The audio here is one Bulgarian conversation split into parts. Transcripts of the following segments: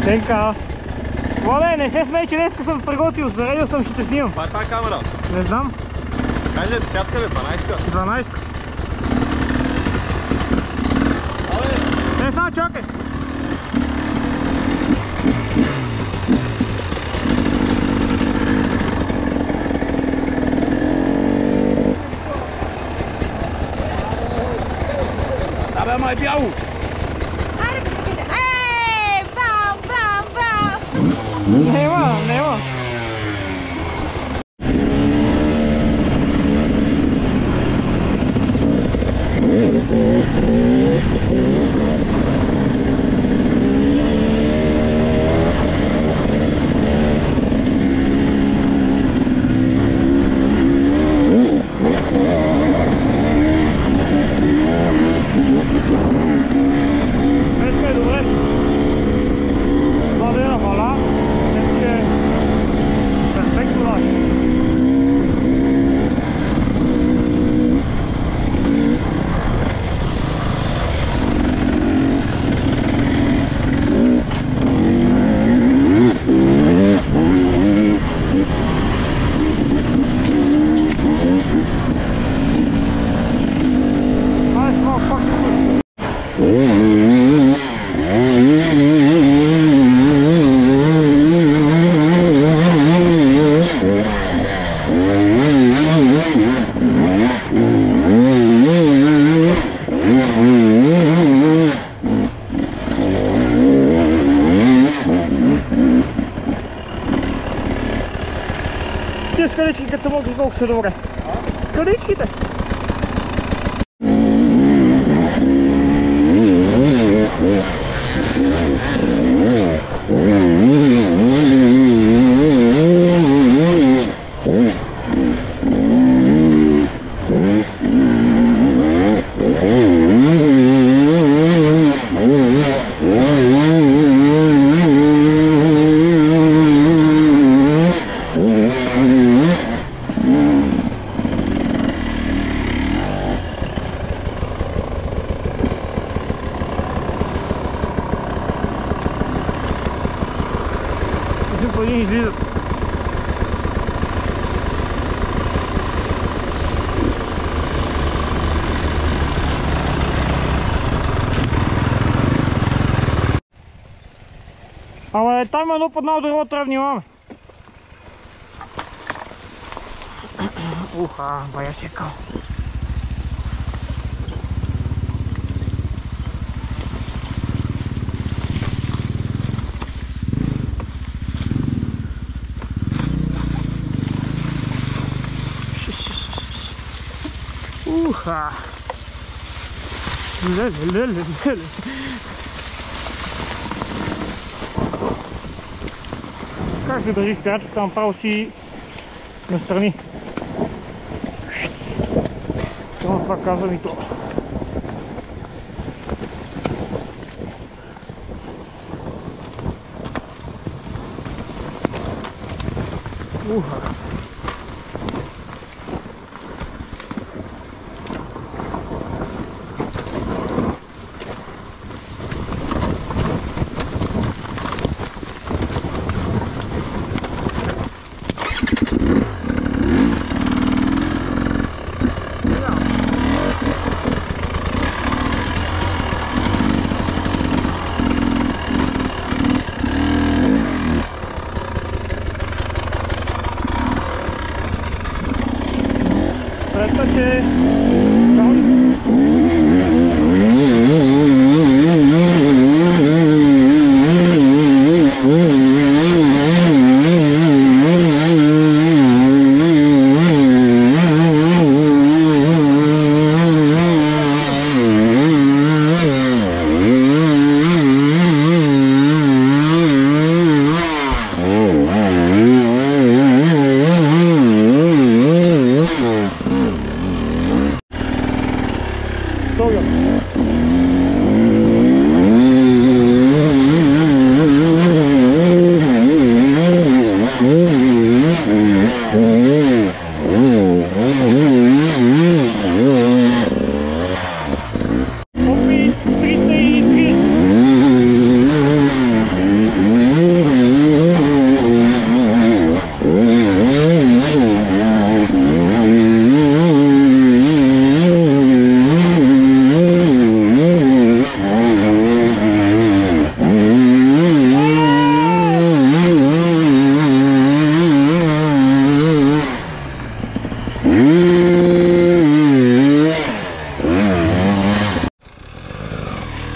Тенка. Владе, не се смей, че днеска съм приготвил, заредил съм, ще те снимам. Това е тази камера? Не знам. Кай ли десятка ли? 12-ка? 12-ка. Не, само чакай. Да бе, май бяло! Нема, нема. Тия скалички като мога колко са добре. Скаличките! По един излизат. Ама там едно под едно дърво трябва да внимаваме. Уха, бая се кал. Уха! Леле. Как се държи спирачка, там право си настрани. Това казвам и това. Уха!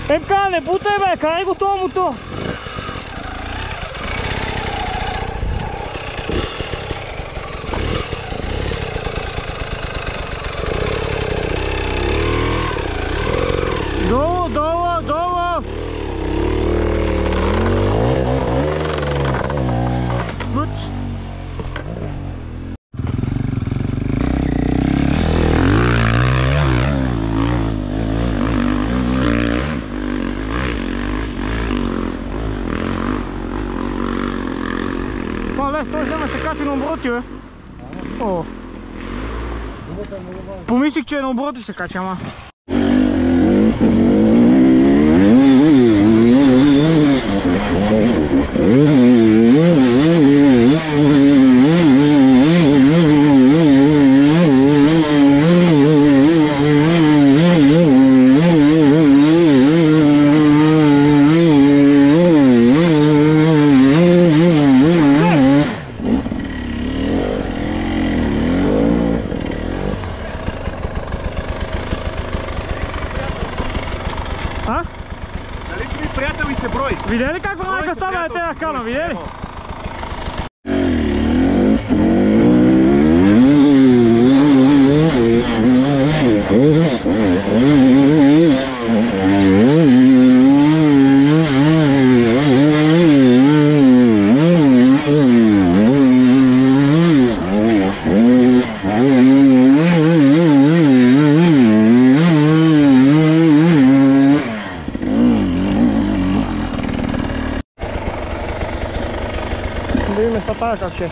Пепка, не бутай бе, карай го това мотор. Долу, долу, долу! Луч! Лев, той ще се качи на обороти, бе. О. Помислих, че на обороти ще се качи, ама. Видя ли как върнаха стана на тези кана, видя ли? Да видим статая как ще.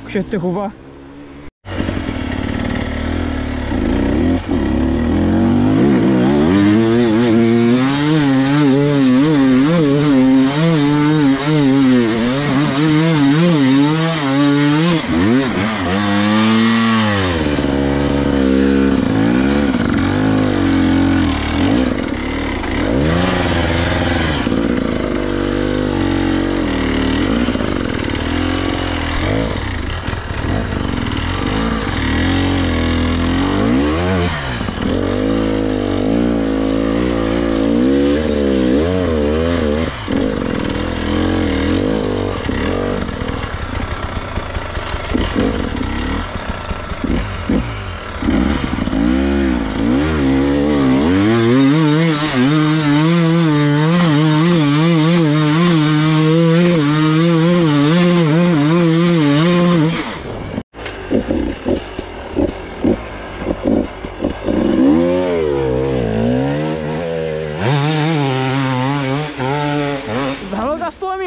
Ще хова.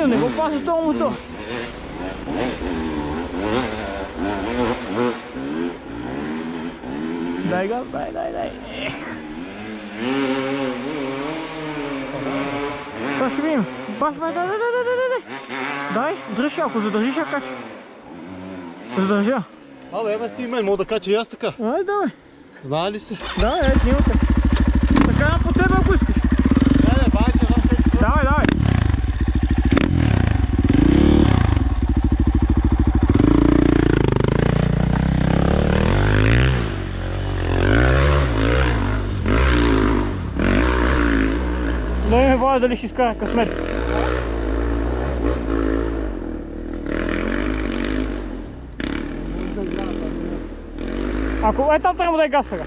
Не го паси с този мотор. Дай го, дай. Сега ще видим. Баш, дай. Дай, дръжи, ако задържиш, я качи. Задържа. Абе, еба сти мен, мога да кача и аз така. Ай, давай. Знае ли се? Да, снимате. Така по тебе, ако искаш. Не, байче, давай. Дай ме Влади дали ще изкара късмет. Ако там трябва да дай газ сега.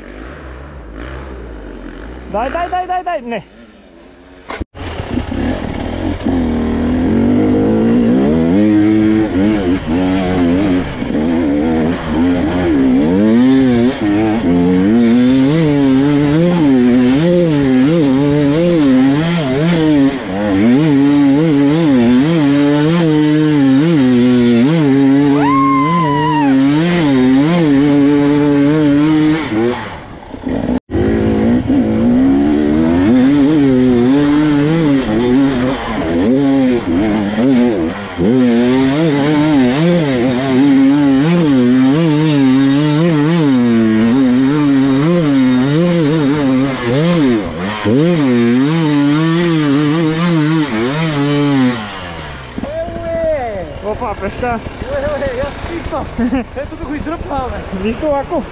Дай, не. Да. Я стихвам. Ето да го издръпваме. Нищо лако.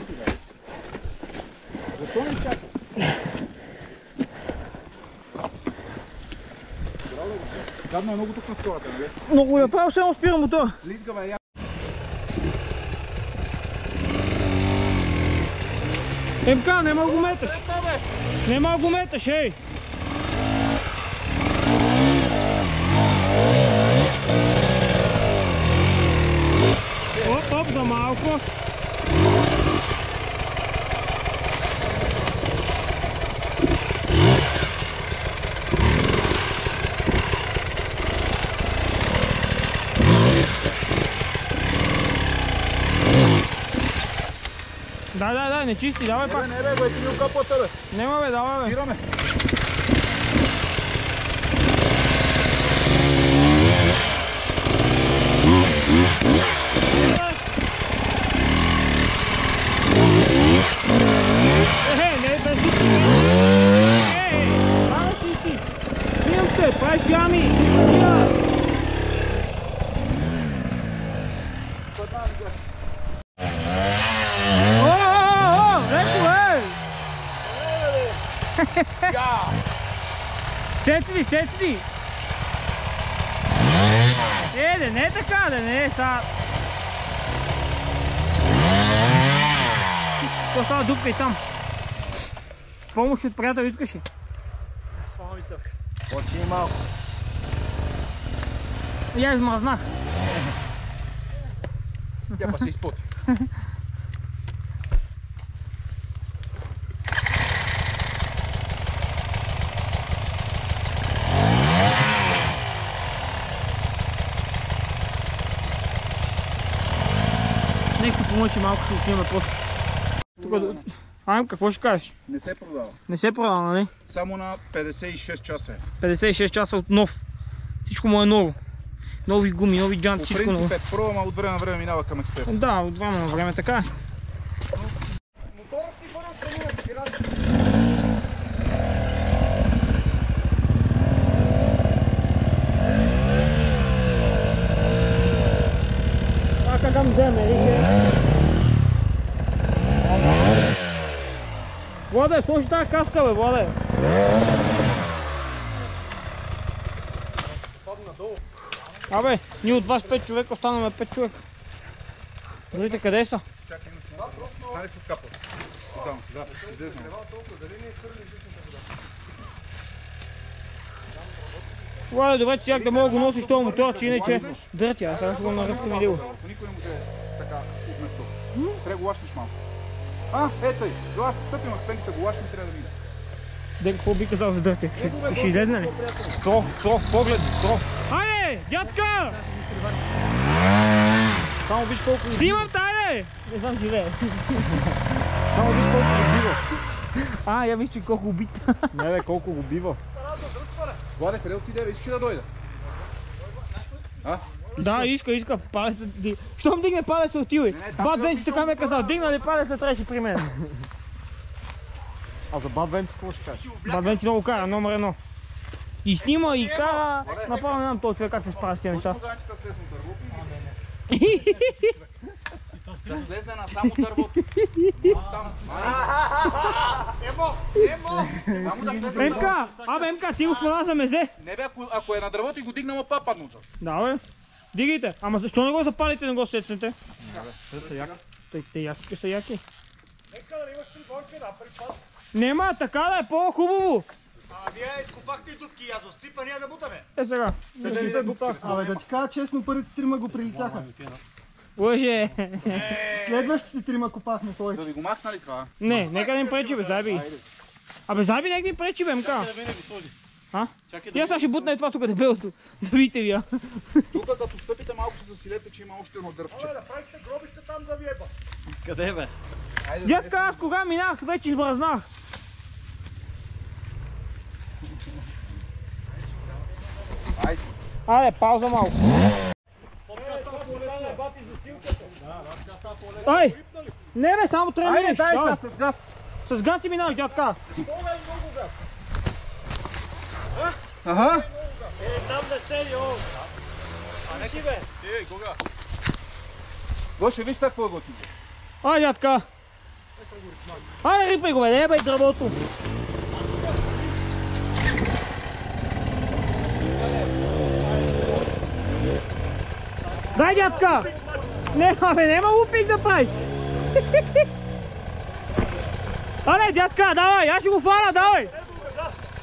При мен. Защо не чака? Гадно е много тук на скората, нали? Много я правил, само спира мотора. Лизгава е. МК, нема го меташ. Нема го меташ, ей. Оп, за малко. Да, не чисти, давай пак. Не бе, бе, ти ми окапвате, бе. Нема бе, давай бе. Спираме. Не, без дупки. Давай чисти. Снимам те, правиш ями. Сеци! Не е така, не е са. Какво става дупка и там? Помощ от приятел искаш ли? Слава се. Почини малко. Я измръзнах. Тя па се изпоти. Нека ти помочи малко, ще отиваме после. Айм, какво ще кажеш? Не се продава. Не се продава, нали? Само на 56 часа е. 56 часа от нов. Всичко му е ново. Нови гуми, нови джанти, всичко ново. По принцип е пробва, от време на време минава към експерт. Да, от време на време така. Мотора си първо ще мине, ти раз. Така да вземе, Рике. Владе, сложи тази каска, бе, Владе. Падна долу. Абе, ние от вас 5 човека, останаме 5 човека. Другите къде са? Чакай, имаш много. Стане се откапва. Специално, да, излезна. Владе, добре, че сега да мога да го носиш този мотор, че иначе дъртя, сега ще го наръскаме ливо. Никой не може така от место. Трябва да го лашнеш малко. Етай, стъпим на спенките, го лашни трябва да мине. Дай какво би казал за дъртя? Ще излезне ли? Поглед, Айде, дядка! Само виж колко Снимам тайде! Не знам живее. Само виж колко го бива. Я виж, че колко убит. Не бе, колко го бива. Владе, къде отиде? Искаш да дойде? Да, иска палеца. Щом дигне палеца, отивай. Бат Венци така ме е казал, дигнали палеца, трябваше при мен. А за Бат Венци какво ще кажеш? Бат Венци много кара, номер 1. И снима, и кара. Направо не знам този човек как се справя с тези неща. Да слезне на само дървото. МК! Абе МК, ти го хвана за мезе. Не бе, ако е на дървото и го дигна, па паднуца. Да бе. Дигайте. Ама защо не го запалите, не го сечнете? Те са яки. Те яки са яки. Нека да имаш приборки напред път. Нема, така да е по-хубаво. Вие изкопахте и дупки и аз отсипа, ние да бутаме. Сега. Абе да ти кажа честно, първите трима го прилицаха. Лъже. Следващите трима копахме Да повече. ви го махна ли това? Не, нека да им пречи бе, заби. Абе заби, нека да им пречи бе, МК. Да мене ги сложи. А? Я сега ще бутна и това тук дебелото. Да видите ви я. Тук като стъпите малко се засилете, че има още едно дървче. Да правите гробище там да ви еба. Къде бе? Дядка, аз кога минах, вече избразнах. Айде. Аре, пауза малко. Ай! Не бе, само трябва да Айде, минеш. дай Давай. сега с газ. С газ си минах, дядка. Ага. Там не седи, о. А не си бе. Ей, кога? Гоше, виж сега какво е готино. Ай, дядка. Айде, рипай го бе, не бе, дръбото. Дай, дядка. Нема бе, нема лупик да правиш. Аре, дядка, давай, аз ще го фана, давай.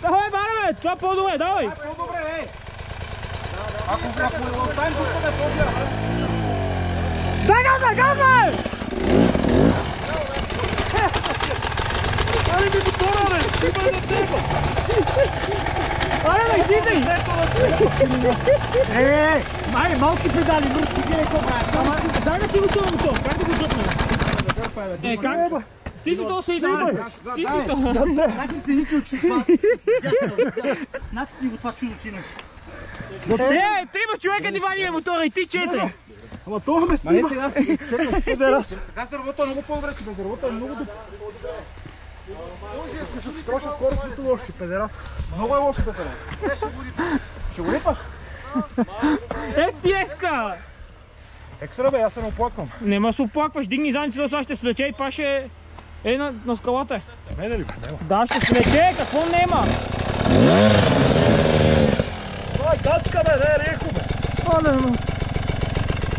Давай, бара бе, това по-добре, давай. По-добре, ей. Ако оставим тук да побира. Дай газа, газа! Ай, ми го пора, бе. Има на тебе. Аре, бе, излизай! Май, малки педали, мърски гиреко, брат. Ама, дай да си го това мотор, как да го дръпнем? Е, как? Стисни то се и давай. Стисни то. Значи си ничил, че това... Значи си го това чудо, че имаш. Е, трима човека ти вадиме мотора и ти 4. Ама това ме Ма не снима. сега. Така с дървото е много по-добре, че без дървото е много добре. Троша скоростното лоши, педерас. Много е лошо без дървото. Ще го рипаш? Е, ти еска! Екстра бе, аз се не оплаквам. Нема се оплакваш, дигни задницата, това ще свлече и паше е на скалата. Мене ли? Нема. Да, ще свлече, какво нема? Това е датска, бе, не е реко, бе. Оле,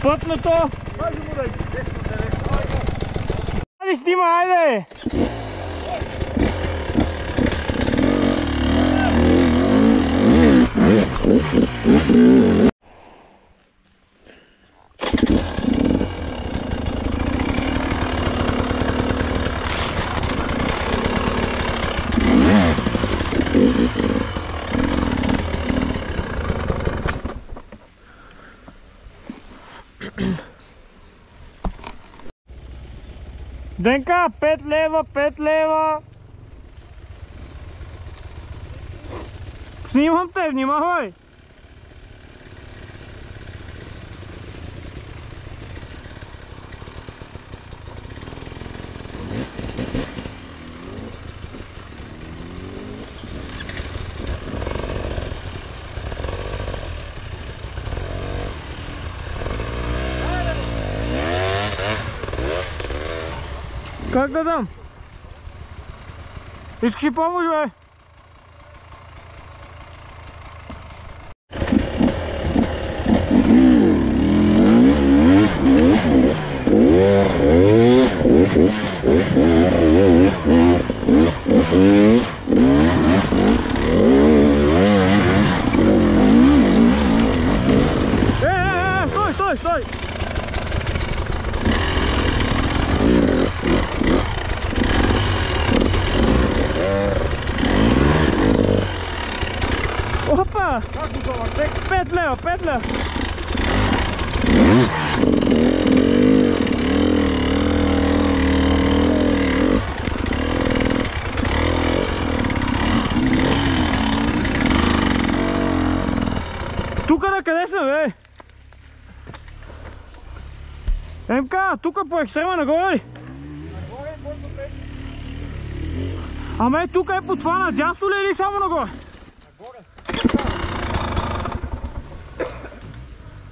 пътното! Кажи му да е. Айде снима, айде! Денка, 5 лева, 5 лева. Снимам те, внимавай. Как да дам? Искаш ли помощ, бе? Стой, стой, стой! Опа! Как го завъртек? 5 лева, 5 лева! Тук на къде сме, бе? МК, тук по екстрема нагоре ли? Нагоре, почва песка. Ама е тук е по това надясно ли или само нагоре? Нагоре.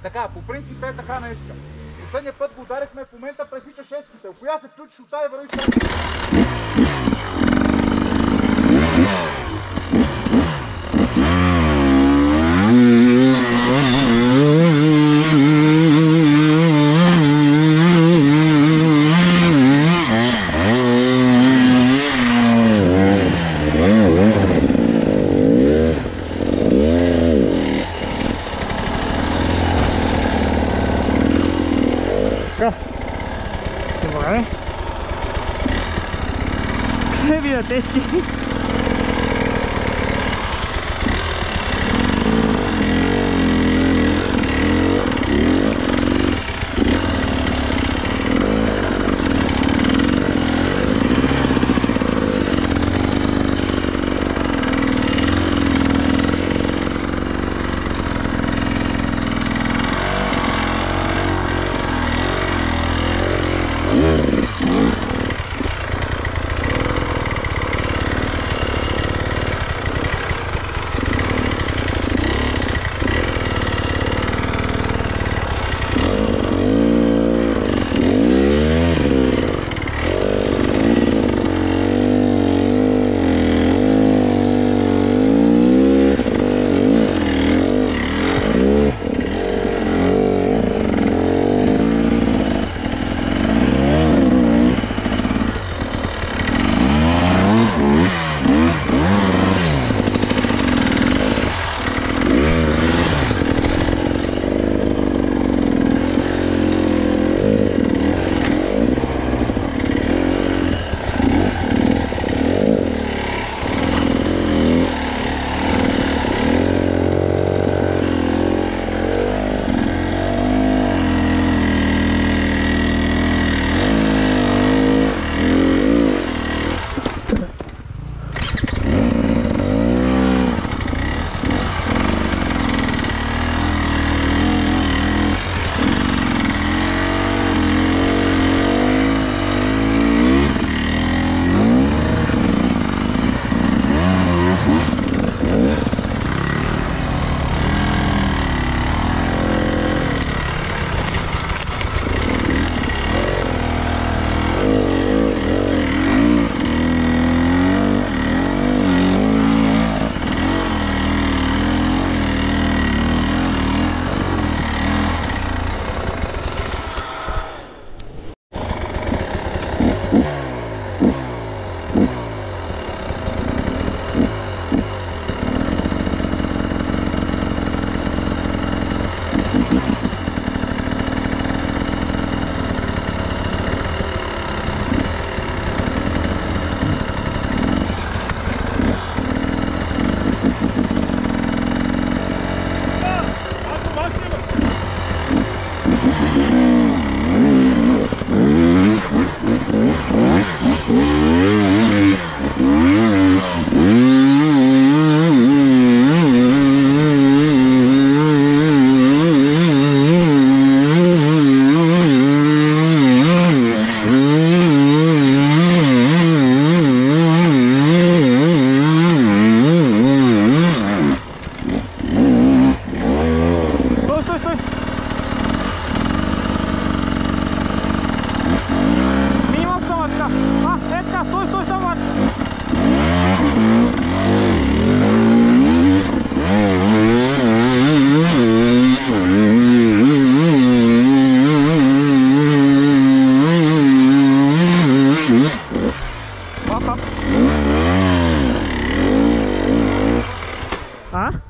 Така, по принцип е така днеска. Последния път го ударихме, в момента пресича шестките. Ако я се включиш от тая вървиш там. Добре. Къде ви е тежки?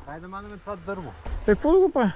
Хайде да манеме това дърво. Какво да го правя?